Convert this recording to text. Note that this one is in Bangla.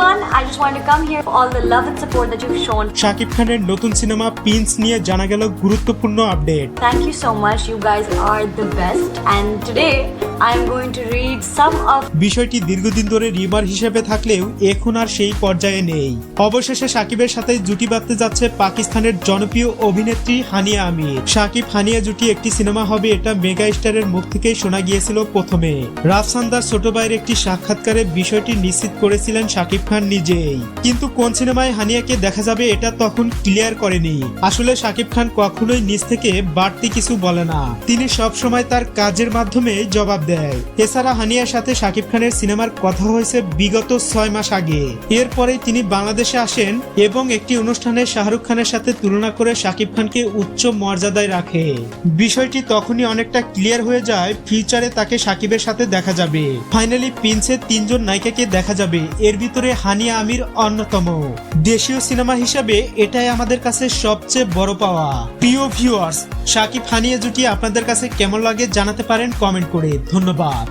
everyone. I just wanted to come here for all the love and support that you've shown. Shakib খানের নতুন সিনেমা প্রিন্স নিয়ে জানা গেল গুরুত্বপূর্ণ update. Thank you so much. You guys are the best. And today I am going to read some of বিষয়টি দীর্ঘদিন ধরে রিমার হিসেবে থাকলেও এখন আর সেই পর্যায়ে নেই। অবশেষে শাকিবের সাথে জুটি বাঁধতে যাচ্ছে পাকিস্তানের জনপ্রিয় অভিনেত্রী হানিয়া আমির। শাকিব হানিয়া জুটি একটি সিনেমা হবে, এটা মেগা স্টারের মুখ থেকেই শোনা গিয়েছিল প্রথমে। রাফসানদার ছোট ভাইয়ের একটি সাক্ষাৎকারে বিষয়টি নিশ্চিত করেছিলেন শাকিব খান নিজেই, কিন্তু কোন সিনেমায় হানিয়াকে দেখা যাবে এটা তখন ক্লিয়ার করেনি। আসলে শাকিব খান কখনোই নিজ থেকে বাড়তি কিছু বলে না, তিনি সব সময় তার কাজের মাধ্যমে জবাব দেয়। এছাড়া হানিয়ার সাথে শাকিব খানের সিনেমার কথা হয়েছে বিগত 6 মাস আগে। এরপরেই তিনি বাংলাদেশে আসেন এবং একটি অনুষ্ঠানে শাহরুখ খানের সাথে তুলনা করে শাকিব খানকে উচ্চ মর্যাদায় রাখে। বিষয়টি তখনই অনেকটা ক্লিয়ার হয়ে যায়, ফিউচারে তাকে শাকিবের সাথে দেখা যাবে। ফাইনালি প্রিন্সের 3 জন নায়িকাকে দেখা যাবে, এর ভিতরে হানিয়া আমির অন্যতম। দেশীয় সিনেমা হিসেবে এটাই আমাদের কাছে সবচেয়ে বড় পাওয়া। প্রিয় ভিউয়ার্স, শাকিব হানিয়া জুটি আপনাদের কাছে কেমন লাগে জানাতে পারেন কমেন্ট করে। ধন্যবাদ।